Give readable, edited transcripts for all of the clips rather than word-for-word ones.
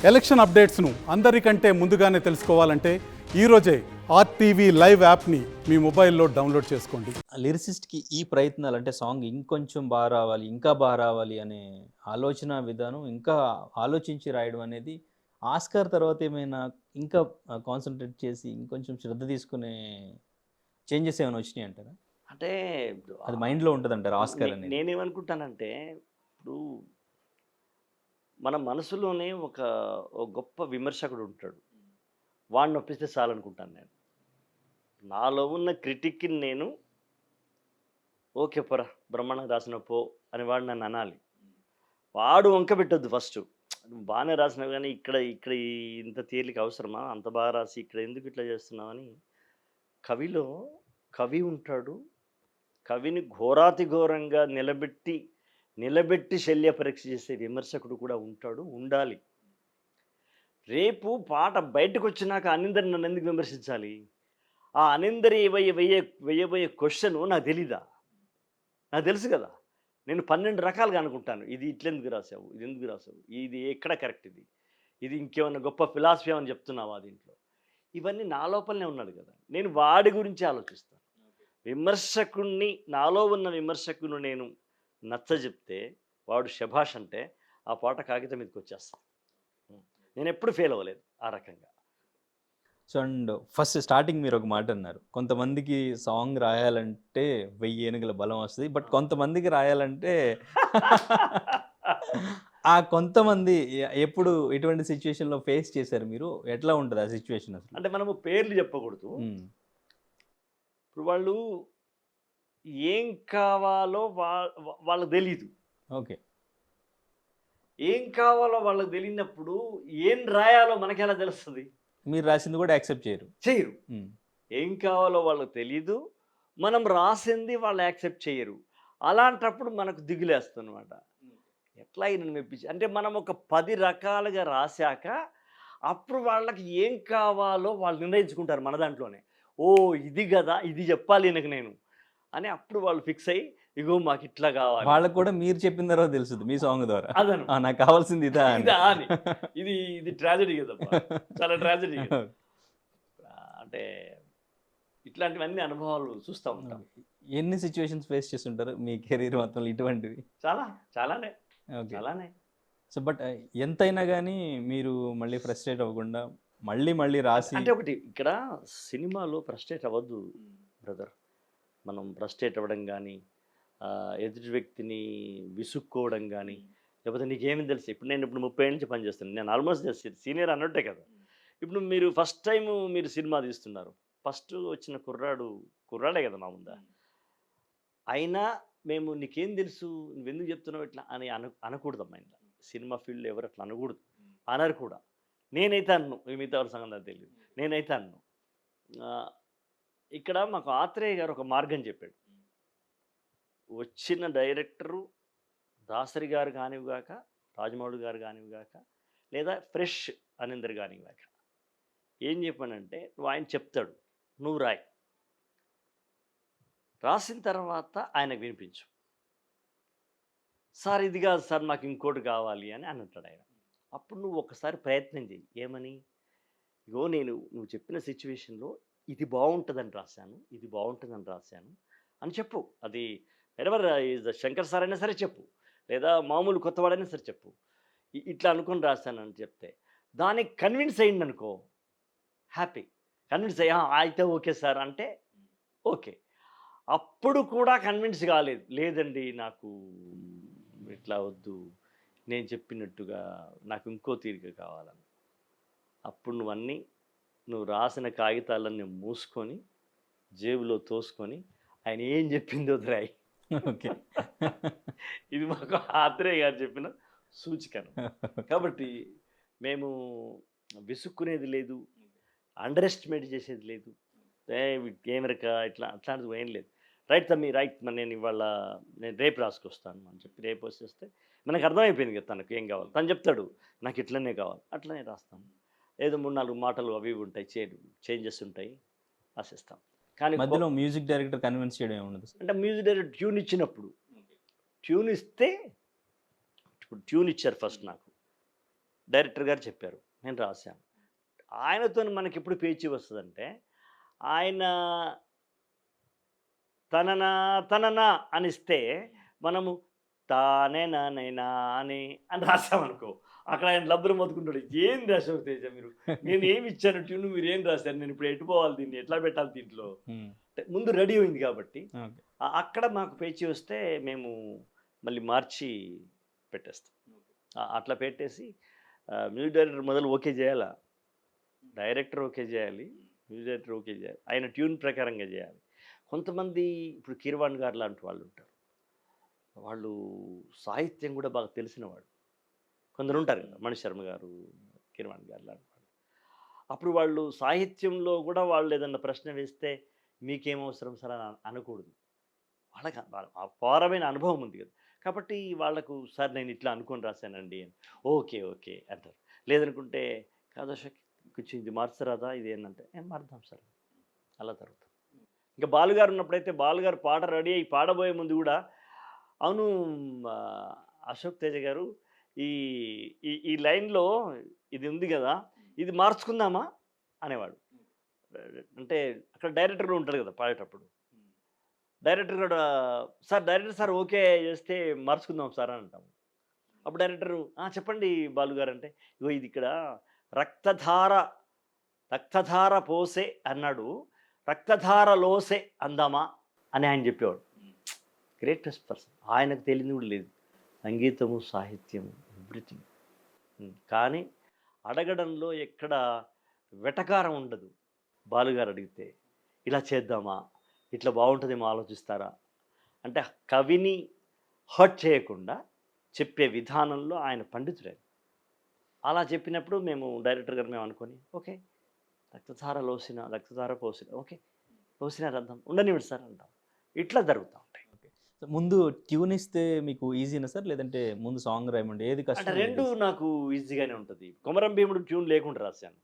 Election అప్డేట్స్ను అందరికంటే ముందుగానే తెలుసుకోవాలంటే ఈరోజే ఆర్టీవీ లైవ్ యాప్ని మీ మొబైల్లో డౌన్లోడ్ చేసుకోండి. లిరిసిస్ట్కి ఈ ప్రయత్నాలు అంటే సాంగ్ ఇంకొంచెం బాగా రావాలి, ఇంకా బాగా రావాలి అనే ఆలోచన విధానం ఇంకా ఆలోచించి రాయడం అనేది ఆస్కార్ తర్వాత ఏమైనా ఇంకా కాన్సన్ట్రేట్ చేసి ఇంకొంచెం శ్రద్ధ తీసుకునే చేంజెస్ ఏమైనా వచ్చినాయి అంటారా? అంటే అది మైండ్లో ఉంటుంది అంటారు ఆస్కార్ అనేది. నేనేమనుకుంటానంటే ఇప్పుడు మన మనసులోనే ఒక గొప్ప విమర్శకుడు ఉంటాడు. వాడిని ఒప్పిస్తే చాలనుకుంటాను నేను. నాలో ఉన్న క్రిటిక్ని నేను ఓకే పొరా బ్రహ్మాండంగా రాసిన పో అని వాడు నన్ను అనాలి. వాడు వంక పెట్టొద్దు ఫస్ట్. నువ్వు బాగానే రాసినావు కానీ ఇక్కడ ఇక్కడ ఇంత తేలిక అవసరమా, అంత బాగా రాసి ఇక్కడ ఎందుకు ఇట్లా చేస్తున్నావు అని. కవిలో కవి ఉంటాడు, కవిని ఘోరాతి ఘోరంగా నిలబెట్టి శల్య పరీక్ష చేసే విమర్శకుడు కూడా ఉంటాడు, ఉండాలి. రేపు పాట బయటకు వచ్చినాక అనిందరి నన్ను ఎందుకు విమర్శించాలి? ఆ అనిందరి వెయ్యబోయే క్వశ్చన్ నాకు తెలీదా? నాకు తెలుసు కదా. నేను 12 రకాలుగా అనుకుంటాను. ఇది ఇట్లెందుకు రాసావు, ఇది ఎందుకు రాసావు, ఇది ఎక్కడ కరెక్ట్, ఇది ఇంకేమన్నా గొప్ప ఫిలాసఫీ అని చెప్తున్నావా దీంట్లో? ఇవన్నీ నా లోపలనే ఉన్నాడు కదా. నేను వాడి గురించి ఆలోచిస్తాను. విమర్శకుణ్ణి, నాలో ఉన్న విమర్శకుని నేను నచ్చజెప్తే వాడు శభాష్ అంటే ఆ పాట కాగితం మీదకి వచ్చేస్తాను. నేను ఎప్పుడు ఫెయిల్ అవ్వలేదు ఆ రకంగా. సో అండ్ ఫస్ట్ స్టార్టింగ్ మీరు ఒక మాట అన్నారు, కొంతమందికి సాంగ్ రాయాలంటే 1000 ఏనుగుల బలం వస్తుంది, బట్ కొంతమందికి రాయాలంటే ఆ కొంతమంది ఎప్పుడు ఎటువంటి సిచ్యువేషన్లో ఫేస్ చేశారు మీరు? ఎట్లా ఉంటుంది ఆ సిచ్యువేషన్ అసలు? అంటే మనము పేర్లు చెప్పకూడదు. ఇప్పుడు వాళ్ళు ఏం కావాలో వాళ్ళకి తెలీదు. ఓకే, ఏం కావాలో వాళ్ళకి తెలియనప్పుడు ఏం రాయాలో మనకి ఎలా తెలుస్తుంది? మీరు రాసింది కూడా యాక్సెప్ట్ చేయరు. ఏం కావాలో వాళ్ళకి తెలీదు, మనం రాసింది వాళ్ళు యాక్సెప్ట్ చేయరు. అలాంటప్పుడు మనకు దిగులేస్తుంది అనమాట. ఎట్లా ఈయనను మెప్పించి అంటే మనం ఒక 10 రకాలుగా రాశాక అప్పుడు వాళ్ళకి ఏం కావాలో వాళ్ళు నిర్ణయించుకుంటారు మన దాంట్లోనే. ఓ ఇది కదా, ఇది చెప్పాలి ఈయనకు నేను అని. అప్పుడు వాళ్ళు ఫిక్స్ అయ్యి ఇగో మాకు ఇట్లా కావాలి. వాళ్ళకు కూడా మీరు చెప్పిన తర్వాత తెలుస్తుంది మీ సాంగ్ ద్వారా, అదను నాకు కావాల్సింది ఇదా అని. ఇది ట్రాజెడీ కదా, చాలా ట్రాజెడీ. అంటే ఇట్లాంటివన్నీ అనుభవాలు చూస్తూ ఉంటాం. ఎన్ని సిచ్యువేషన్స్ ఫేస్ చేస్తుంటారు మీ కెరీర్ మొత్తంలో ఇటువంటివి? చాలానే. సో బట్ ఎంతైనా కానీ మీరు మళ్ళీ ఫ్రస్ట్రేట్ అవ్వకుండా మళ్ళీ రాసి అంటే ఒకటి ఇక్కడ సినిమాలో ఫ్రస్ట్రేట్ అవ్వద్దు బ్రదర్. మనం ఫ్రస్ట్రేట్ అవ్వడం కానీ, ఎదుటి వ్యక్తిని విసుక్కోవడం కానీ, లేకపోతే నీకేమి తెలుసు. ఇప్పుడు నేను 30 ఏళ్ళ నుంచి పనిచేస్తాను. నేను ఆల్మోస్ట్ సీనియర్ అన్నట్టే కదా. ఇప్పుడు మీరు ఫస్ట్ టైం మీరు సినిమా తీస్తున్నారు. ఫస్ట్ వచ్చిన కుర్రాడే కదా మా ముందా. అయినా మేము నీకేం తెలుసు, నువ్వెందుకు చెప్తున్నావు ఇట్లా అని అనకూడదమ్మా. ఇంట్లో సినిమా ఫీల్డ్లో ఎవరు అట్లా అనకూడదు, అనరు కూడా. నేనైతే అన్ను, మిగతా ఎవరి సంగతి నాకు తెలియదు, నేనైతే అన్ను. ఇక్కడ మాకు ఆత్రేయ గారు ఒక మార్గం చెప్పాడు. వచ్చిన డైరెక్టరు దాసరి గారు కానివ్వగాక, రాజమౌళి గారు కానివ్వగాక, లేదా ఫ్రెష్ అనిందర్ కానివ్వగాక, ఏం చెప్పానంటే ఆయన చెప్తాడు, నువ్వు రాసిన తర్వాత ఆయనకు వినిపించు. సార్ ఇది కాదు సార్, నాకు ఇంకోటి కావాలి అని అంటాడు ఆయన. అప్పుడు నువ్వు ఒకసారి ప్రయత్నం చెయ్యి. ఏమని? ఇగో నువ్వు చెప్పిన సిచ్యువేషన్లో ఇది బాగుంటుందని రాశాను, ఇది బాగుంటుందని రాశాను అని చెప్పు. అది ఎవర్ శంకర్ సార్ అయినా సరే చెప్పు, లేదా మామూలు కొత్తవాడైనా సరే చెప్పు. ఇట్లా అనుకొని రాశానని చెప్తే దానికి కన్విన్స్ అయ్యింది అనుకో, హ్యాపీ. కన్విన్స్ అయ్యా అయితే ఓకే సార్ అంటే ఓకే. అప్పుడు కూడా కన్విన్స్ కాలేదు, లేదండి నాకు ఇట్లా వద్దు, నేను చెప్పినట్టుగా నాకు ఇంకో తీరిక కావాలని. అప్పుడు నువ్వు రాసిన కాగితాలన్నీ మూసుకొని జేబులో తోసుకొని ఆయన ఏం చెప్పిందో రాయి. ఓకే, ఇది మాకు ఆత్రేయ గారు చెప్పిన సూచికను. కాబట్టి మేము విసుక్కునేది లేదు, అండర్ ఎస్టిమేట్ చేసేది లేదు, కెమెరక అట్లాంటిది ఏం లేదు. రైట్ తమ్మి రైట్, నేను రేపు రాసుకొస్తాను అని చెప్పి రేపు వచ్చేస్తే మనకు అర్థమైపోయింది కదా తనకు ఏం కావాలి. తను చెప్తాడు నాకు ఇట్లనే కావాలి, అట్లనే రాస్తాను. ఏదో 3-4 మాటలు అవి ఉంటాయి, చేంజెస్ ఉంటాయి, రాసేస్తాం. కానీ మధ్యలో మ్యూజిక్ డైరెక్టర్ కన్విన్స్ చేయడం ఏముండదు. అంటే మ్యూజిక్ డైరెక్టర్ ట్యూన్ ఇచ్చినప్పుడు, ట్యూన్ ఇస్తే, ఇప్పుడు ట్యూన్ ఇచ్చారు ఫస్ట్ నాకు, డైరెక్టర్ గారు చెప్పారు, నేను రాశాను. ఆయనతో మనకి ఎప్పుడు పేచీ వస్తుందంటే, ఆయన తననా తననా అనిస్తే మనము తానేనా అని అని రాసామనుకో, అక్కడ ఆయన లబ్బులు మొత్తుకుంటాడు, ఏం రాసావు తేజ మీరు, నేను ఏమి ఇచ్చాను ట్యూన్, మీరు ఏం రాశారు, నేను ఇప్పుడు ఎటు పోవాలి, దీన్ని ఎట్లా పెట్టాలి దీంట్లో, అంటే ముందు రెడీ అయింది కాబట్టి అక్కడ మాకు పేచీ వస్తే మేము మళ్ళీ మార్చి పెట్టేస్తాం. అట్లా పెట్టేసి మ్యూజిక్ డైరెక్టర్ మొదలు ఓకే చేయాలా, డైరెక్టర్ ఓకే చేయాలి, మ్యూజిక్ డైరెక్టర్ ఓకే చేయాలి, ఆయన ట్యూన్ ప్రకారంగా చేయాలి. కొంతమంది ఇప్పుడు కీరవాణి గారు లాంటి వాళ్ళు ఉంటారు, వాళ్ళు సాహిత్యం కూడా బాగా తెలిసిన వాళ్ళు. కొందరు ఉంటారు కదా, మణిశర్మ గారు, కీరవాణి గారు లాంటి వాళ్ళు. అప్పుడు వాళ్ళు సాహిత్యంలో కూడా వాళ్ళు ఏదన్నా ప్రశ్న వేస్తే మీకేం అవసరం సార్ అని అనకూడదు. వాళ్ళకి అపారమైన అనుభవం ఉంది కదా, కాబట్టి వాళ్ళకు సార్ నేను ఇట్లా అనుకొని రాశానండి అని ఓకే ఓకే అంటారు. లేదనుకుంటే కాదు అశోక్ కొంచెం ఇది మార్చరాదా, ఇది ఏంటంటే ఏం మారుదాం సార్, అలా జరుగుతుంది. ఇంకా బాలుగారు ఉన్నప్పుడైతే బాలుగారు పాట రెడీ అయ్యి పాడబోయే ముందు కూడా, అవును అశోక్ తేజ గారు ఈ ఈ లైన్లో ఇది ఉంది కదా, ఇది మార్చుకుందామా అనేవాడు. అంటే అక్కడ డైరెక్టర్ ఉంటాడు కదా పాడేటప్పుడు, డైరెక్టర్ కూడా డైరెక్టర్ సార్ ఓకే చేస్తే మార్చుకుందాం సార్ అని అంటాము. అప్పుడు డైరెక్టరు చెప్పండి బాలుగారు అంటే, ఇగో ఇది ఇక్కడ రక్తధార పోసే అన్నాడు, రక్తధార లోసే అందామా అని ఆయన చెప్పేవాడు. Greatest person. ఆయనకు తెలియదు కూడా లేదు సంగీతము, సాహిత్యము, ఎవ్రీథింగ్. కానీ అడగడంలో ఎక్కడ వెటకారం ఉండదు. బాలుగారు అడిగితే ఇలా చేద్దామా, ఇట్లా బాగుంటుందేమో ఆలోచిస్తారా అంటే కవిని హర్ట్ చేయకుండా చెప్పే విధానంలో ఆయన పండితుడే. అలా చెప్పినప్పుడు మేము డైరెక్టర్ గారు మేము అనుకొని ఓకే రక్తధార పోసిన ఓకే పోసిన అర్థం ఉండనివ్వండి సార్ అంటాం. ఇట్లా జరుగుతూ ఉంటాయి. ముందు ట్యూన్ ఇస్తే మీకు ఈజీనా సార్, లేదంటే ముందు సాంగ్ రాయమండి, ఏది అంటే కష్టం? రెండు నాకు ఈజీగానే ఉంటుంది. కొమరం భీముడు ట్యూన్ లేకుండా రాశాను,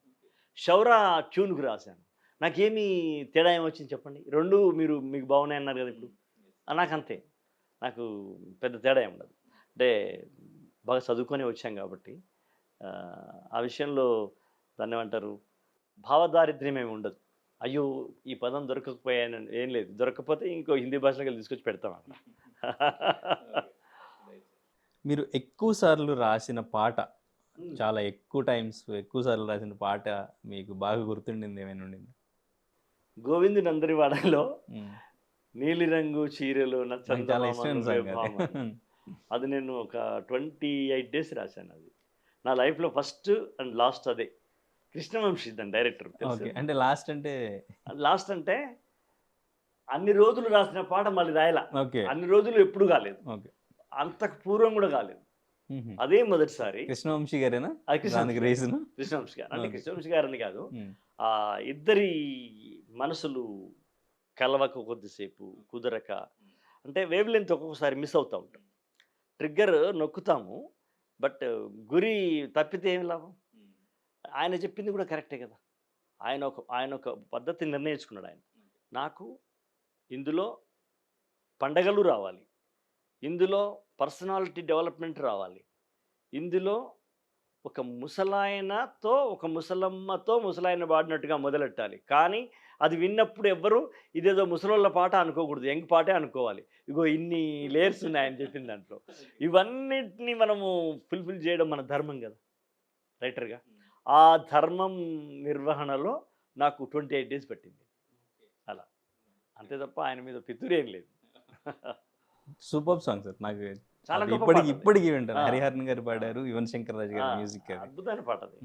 షౌరా ట్యూన్కి రాశాను. నాకేమీ తేడా ఏమొచ్చింది చెప్పండి? రెండు మీకు బాగున్నాయి అన్నారు కదా ఇప్పుడు, నాకు అంతే, నాకు పెద్ద తేడా ఏమి ఉండదు. అంటే బాగా చదువుకొని వచ్చాం కాబట్టి ఆ విషయంలో దాన్ని ఏమంటారు, భావదారిద్ర్యం ఏమి ఉండదు. అయ్యో ఈ పదం దొరకకపోయాను ఏం లేదు, దొరకకపోతే ఇంకో హిందీ భాషలోకి వెళ్ళి తీసుకొచ్చి పెడతాం అక్కడ. మీరు ఎక్కువ సార్లు రాసిన పాట, చాలా ఎక్కువ సార్లు రాసిన పాట మీకు బాగా గుర్తుండింది ఏమైనా ఉండింది? గోవిందుని అందరి వాడలో నీలిరంగు చీరలు చాలా ఇష్టం సాంగ్ అది. అది నేను ఒక 28 days రాశాను. అది నా లైఫ్లో ఫస్ట్ అండ్ లాస్ట్. అదే కృష్ణవంశీ దాని డైరెక్టర్. అంటే లాస్ట్ అంటే అన్ని రోజులు రాసిన పాట మళ్ళీ రాయలా, అన్ని రోజులు ఎప్పుడు కాలేదు, అంతకు పూర్వం కూడా కాలేదు, అదే మొదటిసారి. కృష్ణవంశీ గారేనా? కృష్ణవంశీ గారు అంటే కృష్ణవంశీ గారని కాదు, ఆ ఇద్దరి మనసులు కలవక కొద్దిసేపు కుదరక, అంటే వేవ్ లెంత్ ఒక్కొక్కసారి మిస్ అవుతూ ఉంటాం. ట్రిగ్గర్ నొక్కుతాము, బట్ గురి తప్పితే ఏమి లాభం? ఆయన చెప్పింది కూడా కరెక్టే కదా. ఆయన ఒక పద్ధతి నిర్ణయించుకున్నాడు ఆయన. నాకు ఇందులో పండగలు రావాలి, ఇందులో పర్సనాలిటీ డెవలప్మెంట్ రావాలి, ఇందులో ఒక ముసలాయనతో ఒక ముసలమ్మతో ముసలాయన పాడినట్టుగా మొదలెట్టాలి. కానీ అది విన్నప్పుడు ఎవ్వరూ ఇదేదో ముసలోళ్ళ పాట అనుకోకూడదు, యంగ్ పాటే అనుకోవాలి. ఇగో ఇన్ని లేయర్స్ ఉన్నాయి ఆయన చెప్పిన దాంట్లో. ఇవన్నిటిని మనము ఫుల్ఫిల్ చేయడం మన ధర్మం కదా రైటర్గా. ఆ ధర్మం నిర్వహణలో నాకు 28 days పట్టింది. అలా అంతే తప్ప ఆయన మీద పితురేం లేదు. సూపర్ సాంగ్ సార్, నాకు చాలా ఇప్పటికీ వింటాను. హరిహరన్ గారు పాడారు, యువన్ శంకర్ రాజు గారి మ్యూజిక్. అద్భుతమైన పాట అది.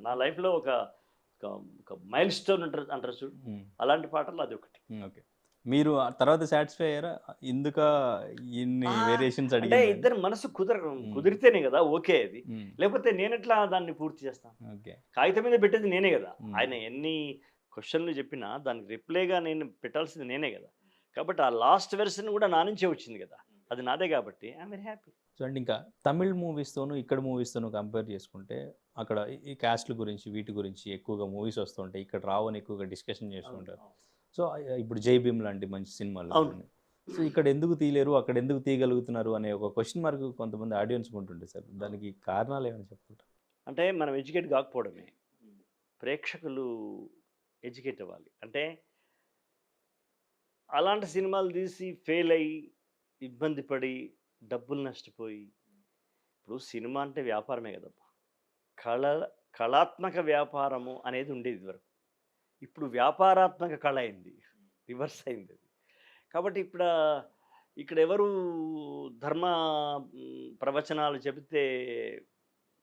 నా లైఫ్లో ఒక మైల్ స్టోన్ అంటారు చూడు, అలాంటి పాటలు అది ఒకటి. ఓకే, మీరు తర్వాత సాటిస్ఫై అయ్యారా? ఎందుకు ఇన్ని వేరియేషన్స్ అంటే ఇద్దరు మనసు కుదిరితేనే కదా ఓకే అది, లేకపోతే నేను ఎట్లా దాన్ని పూర్తి చేస్తాను? కాగితం మీద పెట్టేది నేనే కదా. ఆయన ఎన్ని క్వశ్చన్లు చెప్పినా దానికి రిప్లైగా నేను పెట్టాల్సింది నేనే కదా. కాబట్టి ఆ లాస్ట్ వెర్షన్ కూడా నా నుంచే వచ్చింది కదా, అది నాదే కాబట్టి I'm very happy. So and ఇంకా తమిళ్ మూవీస్తోనూ ఇక్కడ మూవీస్తోనూ కంపేర్ చేసుకుంటే అక్కడ ఈ క్యాస్ట్ల గురించి వీటి గురించి ఎక్కువగా మూవీస్ వస్తుంటాయి, ఇక్కడ రావని ఎక్కువగా డిస్కషన్ చేస్తుంటారు. సో ఇప్పుడు జై భీమ్ లాంటి మంచి సినిమాలు, సో ఇక్కడ ఎందుకు తీయలేరు, అక్కడ ఎందుకు తీయగలుగుతున్నారు అనే ఒక క్వశ్చన్ మార్క్ కొంతమంది ఆడియన్స్ ఉంటుండే సార్. దానికి కారణాలు ఏమైనా చెప్తుంటారు? అంటే మనం ఎడ్యుకేట్ కాకపోవడమే, ప్రేక్షకులు ఎడ్యుకేట్ అవ్వాలి. అంటే అలాంటి సినిమాలు తీసి ఫెయిల్ అయ్యి, ఇబ్బంది పడి, డబ్బులు నష్టపోయి, ఇప్పుడు సినిమా అంటే వ్యాపారమే కదమ్మా. కళ కళాత్మక వ్యాపారము అనేది ఉండేది ఇదివరకు. ఇప్పుడు వ్యాపారాత్మక కళ అయింది. రివర్స్ అయింది అది. కాబట్టి ఇక్కడ ఎవరు ధర్మ ప్రవచనాలు చెబితే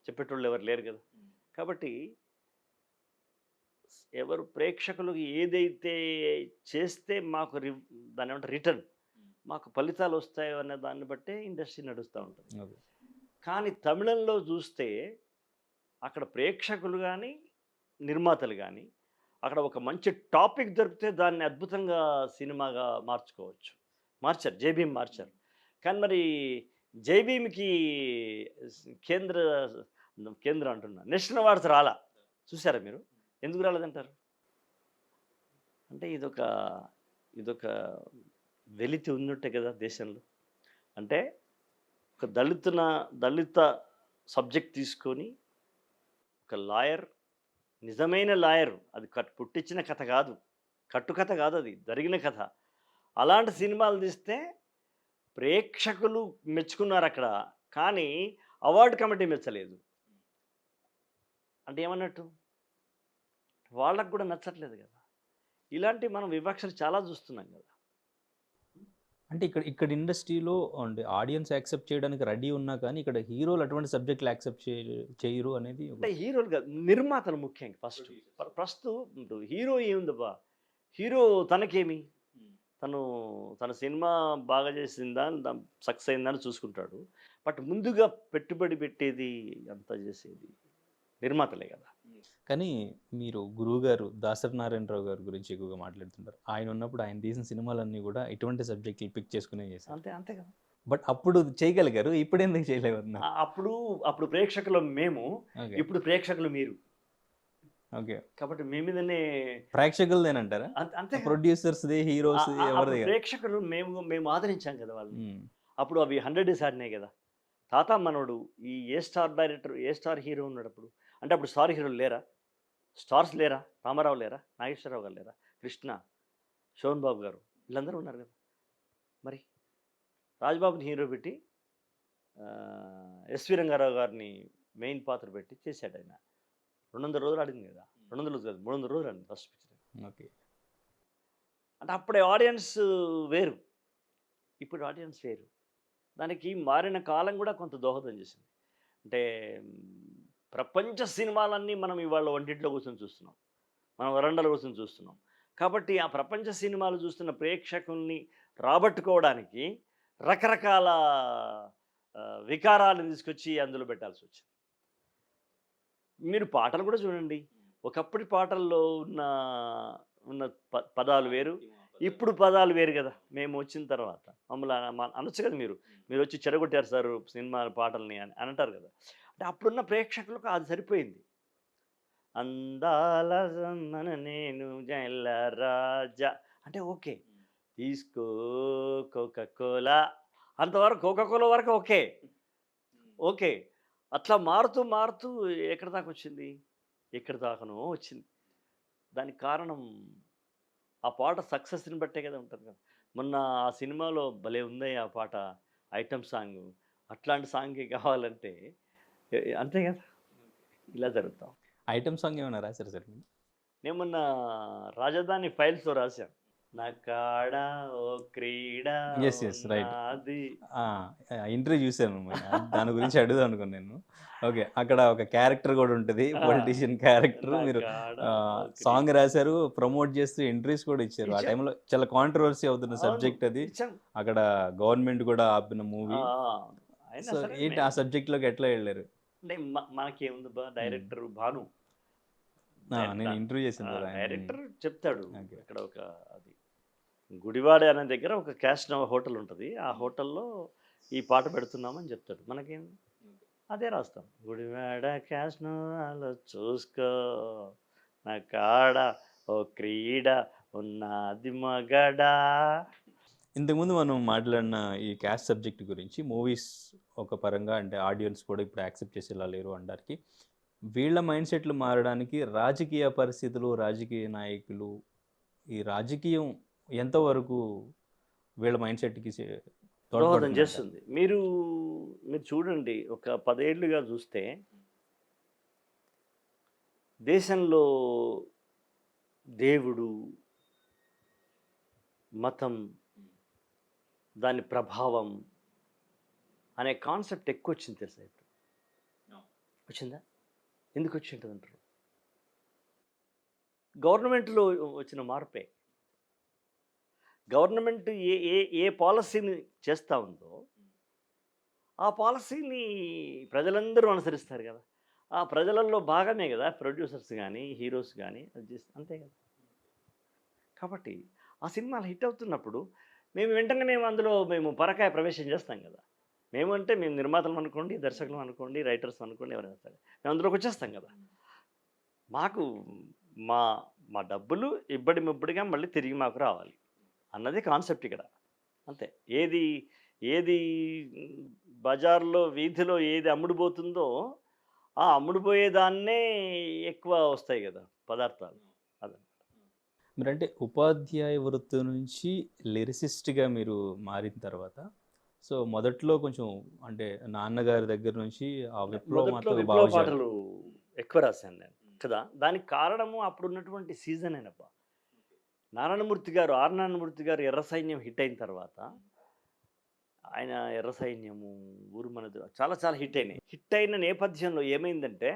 చెప్పేటోళ్ళు ఎవరు లేరు కదా. కాబట్టి ఎవరు ప్రేక్షకులకు ఏదైతే చేస్తే మాకు దాని ఏమంటారు రిటర్న్, మాకు ఫలితాలు వస్తాయో అనే దాన్ని బట్టే ఇండస్ట్రీ నడుస్తూ ఉంటుంది. ఓకే. కానీ తమిళంలో చూస్తే అక్కడ ప్రేక్షకులు కానీ, నిర్మాతలు కానీ, అక్కడ ఒక మంచి టాపిక్ దొరికితే దాన్ని అద్భుతంగా సినిమాగా మార్చుకోవచ్చు. మార్చారు, జైభీమ్ మార్చారు. కానీ మరి జైభీమ్కి కేంద్ర కేంద్రం అంటున్నా నేషనల్ అవార్డ్స్ రాలా. చూసారా మీరు? ఎందుకు రాలేదంటారు? అంటే ఇదొక వెలితి ఉన్నట్టే కదా దేశంలో. అంటే ఒక దళిత సబ్జెక్ట్ తీసుకొని ఒక లాయర్, నిజమైన లాయర్, అది పుట్టించిన కథ కాదు, కట్టుకథ కాదు, అది జరిగిన కథ. అలాంటి సినిమాలు తీస్తే ప్రేక్షకులు మెచ్చుకున్నారు అక్కడ, కానీ అవార్డు కమిటీ మెచ్చలేదు. అంటే ఏమన్నట్టు? వాళ్ళకు కూడా నచ్చట్లేదు కదా. ఇలాంటి మనం వివక్షలు చాలా చూస్తున్నాం కదా. అంటే ఇక్కడ ఇండస్ట్రీలో అంటే ఆడియన్స్ యాక్సెప్ట్ చేయడానికి రెడీ ఉన్నా కానీ ఇక్కడ హీరోలు అటువంటి సబ్జెక్టులు యాక్సెప్ట్ చేయరు అనేది అంటే హీరోలు కాదు, నిర్మాతలు ముఖ్యంగా. ప్రస్తుతం హీరో ఏముందబ్బా, హీరో తనకేమి, తన సినిమా బాగా చేసిందా, సక్సెస్ అయిందని చూసుకుంటాడు. బట్ ముందుగా పెట్టుబడి పెట్టేది అంతా చేసేది నిర్మాతలే కదా. కానీ మీరు గురువు గారు దాసరి నారాయణరావు గారి గురించి ఎక్కువగా మాట్లాడుతుంటారు. ఆయన ఉన్నప్పుడు ఆయన తీసిన సినిమాలన్నీ కూడా ఇటువంటి సబ్జెక్టులు పిక్ చేసుకునే చేశారు. అంతే కదా. బట్ అప్పుడు చేయగలిగారు, ఇప్పుడు ఎందుకు చేయలేరు? అప్పుడు ప్రేక్షకులు మేము, ఇప్పుడు ప్రేక్షకులు మీరు. ఓకే. కాబట్టి మీ మీదనే ప్రేక్షకులదేనంటారా? అంతే. ప్రొడ్యూసర్స్ ఎవరిది? ప్రేక్షకులు మేము ఆదరించాం కదా వాళ్ళని. అప్పుడు అవి 100 డేస్ ఆడినాయి కదా. తాత మనోడు ఈ ఏ స్టార్ డైరెక్టర్, ఏ స్టార్ హీరో ఉన్నాడు అప్పుడు? అంటే అప్పుడు స్టార్ హీరోలు లేరా? స్టార్స్ లేరా? రామారావు లేరా? నాగేశ్వరరావు గారు లేరా? కృష్ణ, శోభన్ బాబు గారు, వీళ్ళందరూ ఉన్నారు కదా. మరి రాజ్బాబుని హీరో పెట్టి ఎస్వి రంగారావు గారిని మెయిన్ పాత్ర పెట్టి చేశాడు ఆయన. 200 రోజులు ఆడింది కదా. 200 రోజులు కాదు, 300 రోజులు ఆడింది ఫస్ట్ పిక్చర్. ఓకే. అంటే అప్పుడే ఆడియన్స్ వేరు, ఇప్పుడు ఆడియన్స్ వేరు. దానికి మారిన కాలం కూడా కొంత దోహదం చేసింది. అంటే ప్రపంచ సినిమాలన్నీ మనం ఇవాళ వంటింట్లో కూర్చొని చూస్తున్నాం, మనం వరండాలో కూర్చొని చూస్తున్నాం. కాబట్టి ఆ ప్రపంచ సినిమాలు చూస్తున్న ప్రేక్షకుల్ని రాబట్టుకోవడానికి రకరకాల వికారాలు తీసుకొచ్చి అందులో పెట్టాల్సి వచ్చింది. మీరు పాటలు కూడా చూడండి. ఒకప్పటి పాటల్లో ఉన్న పదాలు వేరు, ఇప్పుడు పదాలు వేరు కదా. మేము వచ్చిన తర్వాత మమ్మల్ని అనొచ్చు కదా, మీరు వచ్చి చెడగొట్టారు సార్ సినిమా పాటల్ని అని అంటారు కదా. అంటే అప్పుడున్న ప్రేక్షకులకు అది సరిపోయింది. అందాల మన నేను జల్ల రాజా అంటే ఓకే, తీసుకో కోకా-కోలా అంతవరకు, కోకా-కోలా వరకు ఓకే. అట్లా మారుతూ ఎక్కడి దాకా వచ్చింది? ఎక్కడి దాకానో వచ్చింది. దానికి కారణం ఆ పాట సక్సెస్ని బట్టే కదా ఉంటుంది కదా. మొన్న ఆ సినిమాలో భలే ఉంది ఆ పాట, ఐటమ్ సాంగ్. అట్లాంటి సాంగ్ కావాలంటే అంతే కదా, ఇలా జరుగుతాం. ఐటమ్ సాంగ్ ఏమైనా రాశారు సార్? నేను మొన్న రాజధాని ఫైల్స్లో రాశాను. నా కాడ ఓ క్రీడ అది ఇంటర్వ్యూ చూసాను, దాని గురించి అడుగుదాం అనుకున్నాను నేను. ఓకే, అక్కడ ఒక క్యారెక్టర్ కూడా ఉంటుంది, పొలిటీషియన్ క్యారెక్టర్. మీరు సాంగ్ రాశారు, ప్రమోట్ చేస్తూ ఎంట్రీస్ కూడా ఇచ్చారు. ఆ టైంలో చాలా కాంట్రవర్సీ అవుతున్న సబ్జెక్ట్ అది. అక్కడ గవర్నమెంట్ కూడా ఆపిన మూవీ. సో ఏంటి ఆ సబ్జెక్ట్ లోకి ఎట్లా వెళ్ళారు? అంటే మనకేముంది బా, డైరెక్టర్ భాను, నేను ఇంటర్వ్యూ చేశాను. డైరెక్టర్ చెప్తాడు ఇక్కడ ఒక అది గుడివాడ అనే దగ్గర ఒక క్యాష్ హోటల్ ఉంటుంది, ఆ హోటల్లో ఈ పాట పెడుతున్నామని చెప్తాడు. మనకేం అదే రాస్తాం. గుడివాడ క్యాష్ నోలో చూసుకో, నా కాడ ఓ క్రీడ ఉన్నది మగడా. ఇంతకుముందు మనం మాట్లాడిన ఈ క్యాస్ట్ సబ్జెక్ట్ గురించి, మూవీస్ ఒక పరంగా అంటే ఆడియన్స్ కూడా ఇప్పుడు యాక్సెప్ట్ చేసేలా లేరు అనడానికి వీళ్ళ మైండ్ సెట్లు మారడానికి రాజకీయ పరిస్థితులు, రాజకీయ నాయకులు, ఈ రాజకీయం ఎంతవరకు వీళ్ళ మైండ్ సెట్‌కి దోహదం తోడ్పడుతుందంటారు? చేస్తుంది. మీరు మీరు చూడండి, ఒక 10 ఏళ్లుగా చూస్తే దేశంలో దేవుడు, మతం, దాని ప్రభావం అనే కాన్సెప్ట్ ఎక్కువ వచ్చింది తెలుసా ఇప్పుడు? వచ్చిందా? ఎందుకు వచ్చి ఉంటుందంటారు? గవర్నమెంట్‌లో వచ్చిన మార్పే. గవర్నమెంట్ ఏ ఏ ఏ పాలసీని చేస్తూ ఉందో ఆ పాలసీని ప్రజలందరూ అనుసరిస్తారు కదా. ఆ ప్రజలలో భాగమే కదా ప్రొడ్యూసర్స్ కానీ, హీరోస్ కానీ, అది చేస్తే అంతే కదా. కాబట్టి ఆ సినిమాలు హిట్ అవుతున్నప్పుడు మేము అందులో పరకాయ ప్రవేశం చేస్తాం కదా. మేము నిర్మాతలు అనుకోండి, దర్శకులు అనుకోండి, రైటర్స్ అనుకోండి, ఎవరైనా సరే మేము అందులోకి వచ్చేస్తాం కదా. మాకు మా మా డబ్బులు ఇబ్బడి ముబ్బడిగా మళ్ళీ తిరిగి మాకు రావాలి అన్నది కాన్సెప్ట్ ఇక్కడ. అంతే. ఏది ఏది బజార్‌లో, వీధిలో ఏది అమ్ముడుపోతుందో, ఆ అమ్ముడుపోయేదాన్నే ఎక్కువ వస్తాయి గదా పదార్థాలు. అదే. మీరంటే ఉపాధ్యాయ వృత్తి నుంచి లిరిసిస్ట్‌గా మీరు మారిన తర్వాత, సో మొదట్లో కొంచెం అంటే నాన్నగారి దగ్గర నుంచి ఆ విప్లవ మొదట్లో మత విప్లవ భావజాలం. పాటలు ఎక్కువ రాశాను నేను కదా. దానికి కారణము అప్పుడున్నటువంటి సీజనేనబ్బా. నారాయణమూర్తి గారు, ఆర్. నారాయణమూర్తి గారు 'ఎర్ర సైన్యం' హిట్ అయిన తర్వాత, ఆయన 'ఎర్ర సైన్యము', 'ఊరు మనది' చాలా చాలా హిట్ అయినాయి. హిట్ అయిన నేపథ్యంలో ఏమైందంటే,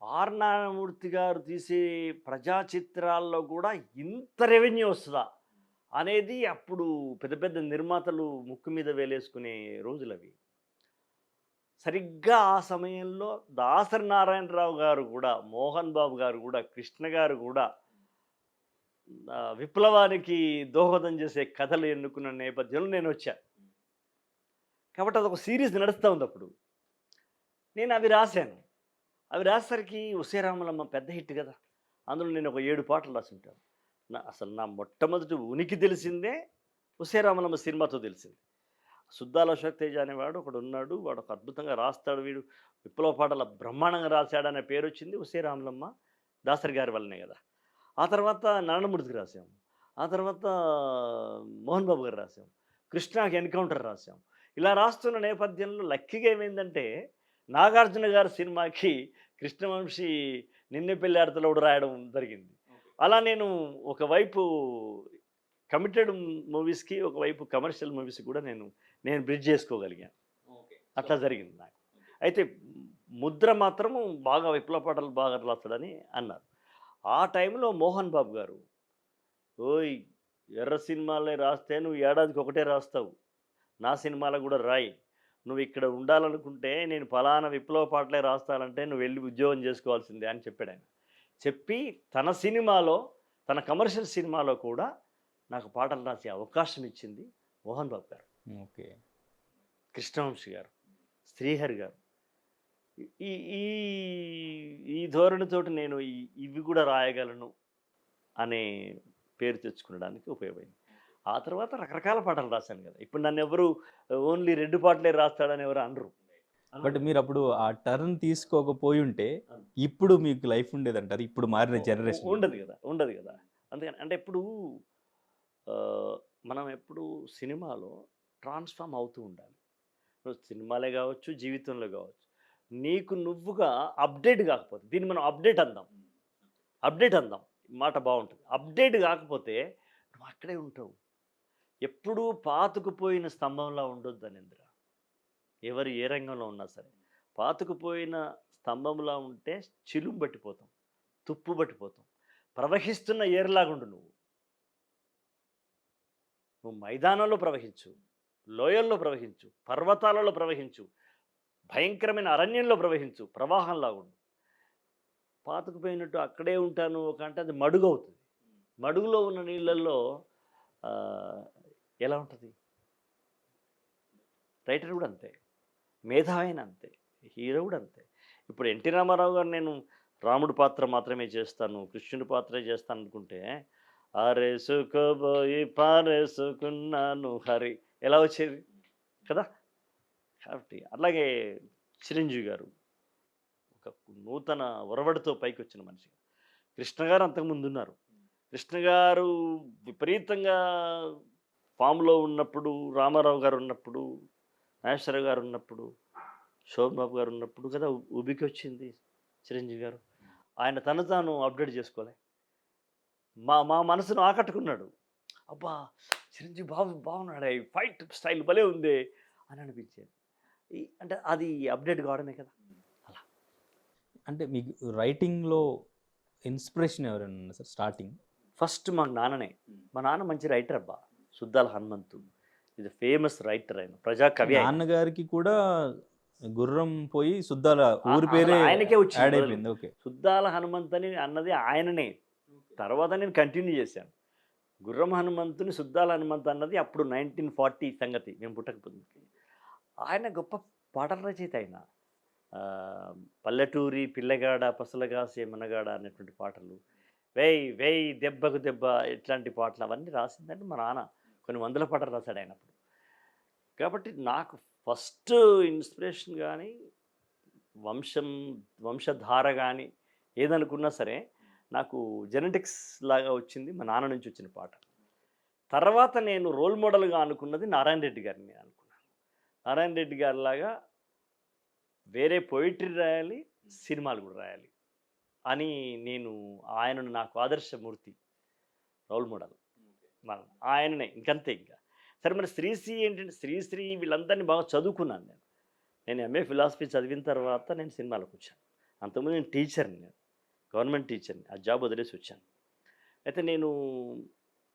ఆర్. నారాయణమూర్తి గారు తీసే ప్రజా చిత్రాల్లో కూడా ఇంత రెవెన్యూ వస్తదా అనేది అప్పుడు పెద్ద పెద్ద నిర్మాతలు ముక్కు మీద వేలేసుకునే రోజులవి. సరిగ్గా ఆ సమయంలో దాసరి నారాయణరావు గారు కూడా, మోహన్ బాబు గారు కూడా, కృష్ణ గారు కూడా విప్లవానికి దోహదం చేసే కథలు ఎన్నుకున్న నేపథ్యంలో నేనొచ్చా. కాబట్టి అదొక సీరీస్ నడుస్తా ఉందప్పుడు. నేను అవి రాశాను. అవి రాసేసరికి 'ఉసే రాములమ్మ' పెద్ద హిట్ కదా. అందులో నేను ఒక 7 పాటలు రాసుంటాను. అసలు నా మొట్టమొదటి ఉనికి తెలిసిందే 'ఉసే రాములమ్మ' సినిమాతో తెలిసింది. సుద్దాల అశోక్ తేజ అనేవాడు ఒకడున్నాడు. వాడు ఒక అద్భుతంగా రాస్తాడు. వీడు విప్లవ పాటల బ్రహ్మాండంగా రాశాడనే పేరొచ్చింది 'ఉసే రాములమ్మ' దాసరి గారి వల్లనే కదా. ఆ తర్వాత నారాయణమూర్తికి రాసాం. ఆ తర్వాత మోహన్ బాబు గారు రాసాం. కృష్ణకి 'ఎన్‌కౌంటర్' రాసాం. ఇలా రాస్తున్న నేపథ్యంలో లక్కీగా ఏమైందంటే, నాగార్జున గారి సినిమాకి కృష్ణవంశీ 'నిన్నే పెళ్లాడతలోడు' రాయడం జరిగింది. అలా నేను ఒకవైపు కమిటెడ్ మూవీస్‌కి, ఒకవైపు కమర్షియల్ మూవీస్‌కి కూడా నేను బ్రిడ్జ్ చేసుకోగలిగాను. అట్లా జరిగింది నాకు. అయితే ముద్ర మాత్రము బాగా విప్లవ పాటలు బాగా రాస్తాడని అన్నారు. ఆ టైంలో మోహన్ బాబు గారు, "ఓయ్! ఎర్ర సినిమాలే రాస్తే నువ్వు ఏడాదికి ఒకటే రాస్తావు. నా సినిమాలకు కూడా రాయి. నువ్వు ఇక్కడ ఉండాలనుకుంటే నేను ఫలానా విప్లవ పాటలే రాస్తానంటే నువ్వు వెళ్ళి ఉద్యోగం చేసుకోవాల్సిందే" అని చెప్పాడాయన. చెప్పి తన సినిమాలో, తన కమర్షియల్ సినిమాలో కూడా నాకు పాటలు రాసే అవకాశం ఇచ్చింది మోహన్ బాబు గారు, ఓకే. కృష్ణవంశీ గారు, శ్రీహరి గారు. ఈ ఈ ఈ ధోరణితోటి నేను ఇవి కూడా రాయగలను అనే పేరు తెచ్చుకోవడానికి ఉపయోగమైంది. ఆ తర్వాత రకరకాల పాటలు రాశాను కదా. ఇప్పుడు నన్నెవరు ఓన్లీ 2 పాటలే రాస్తాడని ఎవరు అనరు. బట్ మీరప్పుడు ఆ టర్న్ తీసుకోకపోయుంటే, ఇప్పుడు మీకు లైఫ్ ఉండేదంటారా? ఇప్పుడు మారిన జనరేషన్‌లో? ఉండదు కదా, ఉండదు కదా. అందుకని అంటే ఇప్పుడు మనం ఎప్పుడు సినిమాలో ట్రాన్స్ఫార్మ్ అవుతూ ఉండాలి. నువ్వు సినిమాలే కావచ్చు, జీవితంలో కావచ్చు. నీకు నువ్వుగా అప్డేట్ కాకపోతే, దీన్ని మనం అప్డేట్ అందాం. అప్డేట్ అందాం. మాట బావుంటది. అప్డేట్ కాకపోతే నువ్వు అక్కడే ఉంటావు. ఎప్పుడూ పాతుకుపోయిన స్తంభంలా ఉండొద్దు అనింద్ర. ఎవరు ఏ రంగంలో ఉన్నా సరే. పాతుకుపోయిన స్తంభంలా ఉంటే చిలుం పట్టిపోతాం. తుప్పు పట్టిపోతాం. ప్రవహిస్తున్న ఏరులాగుండు నువ్వు. నువ్వు మైదానంలో ప్రవహించు, లోయల్లో ప్రవహించు, పర్వతాలలో ప్రవహించు, భయంకరమైన అరణ్యంలో ప్రవహించు, ప్రవాహంలా ఉండు. పాతుకుపోయినట్టు అక్కడే ఉంటాను ఒక అంటే అది మడుగు అవుతుంది. మడుగులో ఉన్న నీళ్ళల్లో ఎలా ఉంటుంది? రైటర్ కూడా అంతే, మేధావైన అంతే, హీరో కూడా అంతే. ఇప్పుడు ఎన్టీ రామారావు గారు నేను రాముడి పాత్ర మాత్రమే చేస్తాను, కృష్ణుడి పాత్రే చేస్తాను అనుకుంటే, ఆరేసుకోబోయి పారేసుకున్నాను హరి ఎలా వచ్చేది కదా. కాబట్టి అలాగే చిరంజీవి గారు ఒక నూతన ఒరవడితో పైకి వచ్చిన మనిషి. కృష్ణ గారు అంతకుముందు ఉన్నారు. కృష్ణ గారు విపరీతంగా ఫామ్‌లో ఉన్నప్పుడు, రామారావు గారు ఉన్నప్పుడు, నాగేశ్వరరావు గారు ఉన్నప్పుడు, శోభన్ బాబు గారు ఉన్నప్పుడు కదా ఉబికొచ్చింది చిరంజీవి గారు. ఆయన తను తాను అప్‌డేట్ చేసుకోలే. మా మా మనసును ఆకట్టుకున్నాడు. అబ్బా! చిరంజీవి బాగున్నాడే, ఫైట్ స్టైల్ భలే ఉందే అని అనిపించేది. అంటే అది అప్‌డేట్ కావడమే కదా! అలా. అంటే మీకు రైటింగ్‌లో ఇన్స్పిరేషన్ ఎవరైనా ఉన్నా సార్ స్టార్టింగ్? ఫస్ట్ మా నాన్ననే. మా నాన్న మంచి రైటర్ అబ్బా! Suddala Hanumanthu. Is famous writer ఆయన. ప్రజాకవి ఆయన. నాన్నగారికి కూడా గుర్రం పోయి సుద్దాల ఊరి అసలు పేరే ఆయనకే వచ్చింది యాడ్ మొదలు. అయిపోయింది. ఓకే. సుద్దాల హనుమంత్ అని అన్నది ఆయననే. తర్వాత నేను కంటిన్యూ చేశాను. గుర్రం హనుమంతుని సుద్దాల హనుమంత్ అన్నది అప్పుడు 1940 సంగతి. మేము పుట్టకపోతే. ఆయన గొప్ప పాటల రచయిత ఆయన. పల్లెటూరి పిల్లగాడ పసలగా సేమనగాడ అనేటువంటి పాటలు, వేయ్ వేయ్ దెబ్బకు దెబ్బ ఇట్లాంటి పాటలు అవన్నీ రాసిందంటే మా నాన్న. కొన్ని వందల పాటలు రాశాడు ఆయన అప్పుడు. కాబట్టి నాకు ఫస్ట్ ఇన్స్పిరేషన్ కానీ, వంశధార కానీ ఏదనుకున్నా సరే నాకు జెనెటిక్స్ లాగా వచ్చింది మా నాన్న నుంచి వచ్చిన పాట. తర్వాత నేను రోల్ మోడల్గా అనుకున్నది నారాయణ రెడ్డి గారిని అనుకున్నాను. నారాయణ రెడ్డి గారిలాగా వేరే పోయిటరీ రాయాలి, సినిమాలు కూడా రాయాలి అని నేను ఆయనను నాకు ఆదర్శమూర్తి, రోల్ మోడల్ ఆయననే. ఇంకంతే ఇంకా. సరే మరి శ్రీశ్రీ ఏంటంటే శ్రీశ్రీ వీళ్ళందరినీ బాగా చదువుకున్నాను నేను. నేను ఎంఏ ఫిలాసఫీ చదివిన తర్వాత నేను సినిమాలకు వచ్చాను. అంతకుముందు నేను టీచర్ని, నేను గవర్నమెంట్ టీచర్ని. ఆ జాబ్ వదిలేసి వచ్చాను. అయితే నేను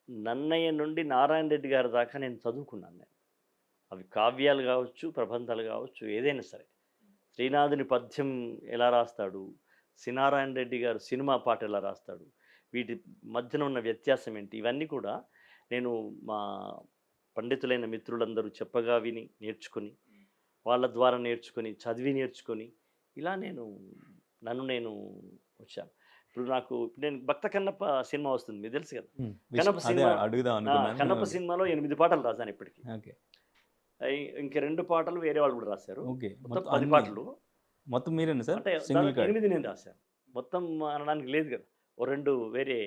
నన్నయ్య నుండి నారాయణ రెడ్డి గారి దాకా నేను చదువుకున్నాను నేను. అవి కావ్యాలు కావచ్చు, ప్రబంధాలు కావచ్చు, ఏదైనా సరే. శ్రీనాథుని పద్యం ఎలా రాస్తాడు, సినారాయణ రెడ్డి గారు సినిమా పాట ఎలా రాస్తాడు, వీటి మధ్యన ఉన్న వ్యత్యాసం ఏంటి, ఇవన్నీ కూడా నేను మా పండితులైన మిత్రులందరూ చెప్పగా విని నేర్చుకొని, వాళ్ళ ద్వారా నేర్చుకొని, చదివి నేర్చుకొని, ఇలా నన్ను నేను వచ్చాను. ఇప్పుడు నేను భక్త కన్నప్ప సినిమా వస్తుంది, మీకు తెలుసు కదా. కన్నప్ప సినిమా కన్నప్ప సినిమాలో 8 పాటలు రాశాను ఇప్పటికి. ఇంక 2 పాటలు వేరే వాళ్ళు కూడా రాశారు. మొత్తం 10 పాటలు. మొత్తం మీరేనా సార్? అంటే 8 నేను రాశాను. మొత్తం అనడానికి లేదు కదా, ఓ 2 వేరే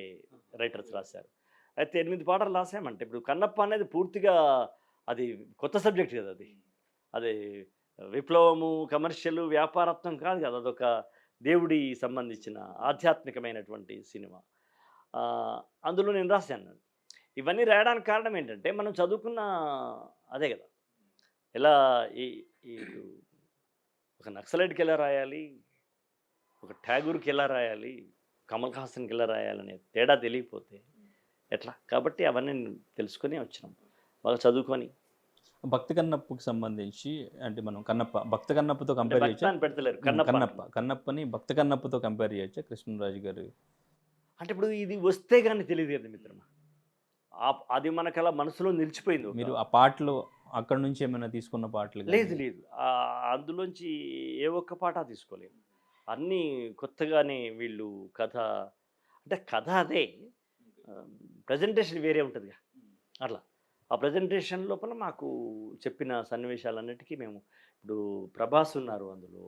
రైటర్స్ రాశారు. అయితే 8 పాటలు రాసామంటే ఇప్పుడు కన్నప్ప అనేది పూర్తిగా అది కొత్త సబ్జెక్ట్ కదా. అది విప్లవము, కమర్షియల్, వ్యాపారత్వం కాదు కదా. అదొక దేవుడి సంబంధించిన ఆధ్యాత్మికమైనటువంటి సినిమా. అందులో నేను రాశాను. ఇవన్నీ రాయడానికి కారణం ఏంటంటే మనం చదువుకున్న అదే కదా. ఎలా ఒక నక్సలైట్కి ఎలా రాయాలి, ఒక ట్యాగూర్కి ఎలా రాయాలి, కమల్ హాసన్కి ఎలా రాయాలనే తేడా తెలియకపోతే ఎట్లా. కాబట్టి అవన్నీ తెలుసుకొని వచ్చినాం, బాగా చదువుకొని. భక్తి కన్నప్పకు సంబంధించి అంటే మనం భక్త కన్నప్పతో కంపేర్ చేయొచ్చా? పెడతలేరు కన్నప్పని భక్త కన్నప్పతో కంపేర్ చేయొచ్చా కృష్ణరాజు గారు? అంటే ఇప్పుడు ఇది వస్తే కానీ తెలియదు కదా మిత్రమా. అది మనకు అలా మనసులో నిలిచిపోయింది. మీరు ఆ పాటలు అక్కడ నుంచి ఏమైనా తీసుకున్న పాటలు? లేదు. అందులోంచి ఏ ఒక్క పాట తీసుకోలేదు. అన్నీ కొత్తగానే వీళ్ళు కథ అదే, ప్రజెంటేషన్ వేరే ఉంటుందిగా. అట్లా ఆ ప్రజెంటేషన్ లోపల మాకు చెప్పిన సన్నివేశాలన్నిటికీ మేము ఇప్పుడు ప్రభాస్ ఉన్నారు అందులో.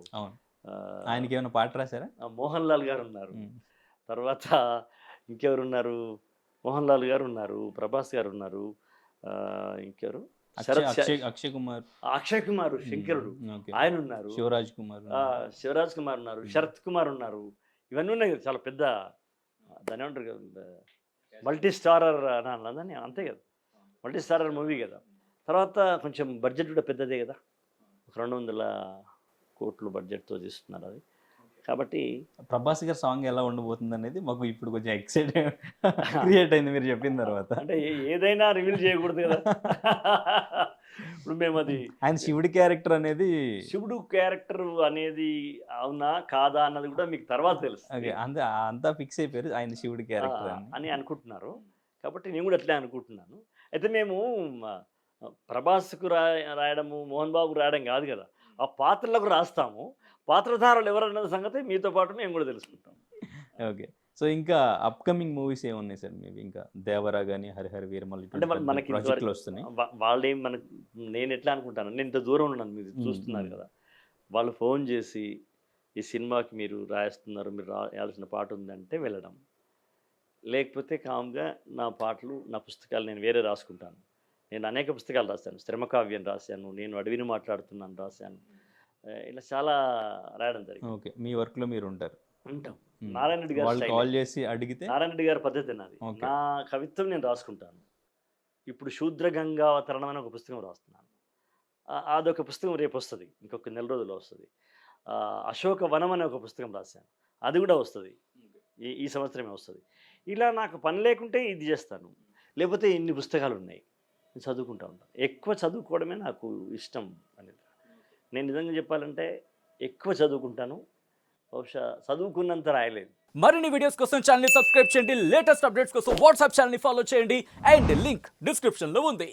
ఆయనకి ఏమైనా పాట రాశారా? మోహన్ లాల్ గారు ఉన్నారు. తర్వాత ఇంకెవరు ఉన్నారు? మోహన్ లాల్ గారు ఉన్నారు, ప్రభాస్ గారు ఉన్నారు, ఇంకెవరు, అక్షయ్ కుమార్ శంకరుడు ఆయన ఉన్నారు, శివరాజ్ కుమార్ ఉన్నారు, శరత్ కుమార్ ఉన్నారు. ఇవన్నీ ఉన్నాయి కదా, చాలా పెద్ద దాని ఏమంటారు కదా, మల్టీ స్టారర్ అని అంతే కదా, మల్టీ స్టారర్ మూవీ కదా. తర్వాత కొంచెం బడ్జెట్ కూడా పెద్దదే కదా, 200 కోట్లు బడ్జెట్తో తీస్తున్నారు అది. కాబట్టి ప్రభాస్ గారి సాంగ్ ఎలా ఉండబోతుంది అనేది మాకు ఇప్పుడు కొంచెం ఎక్సైట్ క్రియేట్ అయింది మీరు చెప్పిన తర్వాత. అంటే ఏదైనా రివీల్ చేయకూడదు కదా. ఇప్పుడు మేము అది ఆయన శివుడి క్యారెక్టర్ అనేది అవునా కాదా అన్నది కూడా మీకు తర్వాత తెలుసు. అంతా ఫిక్స్ అయిపోయారు ఆయన శివుడి క్యారెక్టర్ అని అనుకుంటున్నారు. కాబట్టి నేను కూడా అట్లే అనుకుంటున్నాను. అయితే మేము ప్రభాస్కు రాయడము, మోహన్ బాబుకు రాయడం కాదు కదా, ఆ పాత్రలకు రాస్తాము. పాత్రధారులు ఎవరన్న సంగతి మీతో పాటు మేము కూడా తెలుసుకుంటాం. ఓకే. సో ఇంకా అప్కమింగ్ మూవీస్ ఏమున్నాయి సార్ మీవి? ఇంకా దేవరా కానీ, హరిహర వీరమల్లి అంటే మనకి వస్తున్నాయి. వాళ్ళేం నేను ఎట్లా అనుకుంటాను, నేను ఇంత దూరం ఉన్నాను, మీరు చూస్తున్నారు కదా, వాళ్ళు ఫోన్ చేసి ఈ సినిమాకి మీరు రాయేస్తున్నారు, మీరు రాయాల్సిన పాట ఉందంటే వెళ్ళడం. లేకపోతే కామ్గా నా పాటలు, నా పుస్తకాలు నేను వేరే రాసుకుంటాను. నేను అనేక పుస్తకాలు రాశాను. శ్రమకావ్యం రాశాను, నేను అడవిని మాట్లాడుతున్నాను రాశాను. ఇలా చాలా రాయడం జరిగింది. ఓకే, మీ వర్క్లో మీరు ఉంటారు. ఉంటాం. నారాయణ రెడ్డి గారు వాళ్ళు style. కాల్ చేసి అడిగితే నారాయణ రెడ్డి గారి పద్ధతి నాది. Okay. నా కవిత్వం నేను రాసుకుంటాను. ఇప్పుడు శూద్ర గంగావతరణం అనే ఒక పుస్తకం రాస్తున్నాను. అదొక పుస్తకం రేపు వస్తుంది, ఇంకొక నెల రోజుల్లో వస్తుంది. అశోక వనం అనే ఒక పుస్తకం రాశాను, అది కూడా వస్తుంది, ఈ సంవత్సరమే వస్తుంది. ఇలా నాకు పని లేకుంటే ఇది చేస్తాను, లేకపోతే ఇన్ని పుస్తకాలు ఉన్నాయి, నేను చదువుకుంటా ఉంటాను. ఎక్కువ చదువుకోవడమే నాకు ఇష్టం అనేది. నేను నిజంగా చెప్పాలంటే ఎక్కువ చదువుకుంటాను, బహుశా చదువుకున్నంత రాయలేదు. మరిన్ని వీడియోస్ కోసం ఛానల్ ని సబ్స్క్రైబ్ చేయండి, లేటెస్ట్ అప్డేట్స్ కోసం వాట్సాప్ ఛానల్ ని ఫాలో చేయండి అండ్ లింక్ డిస్క్రిప్షన్ లో ఉంది.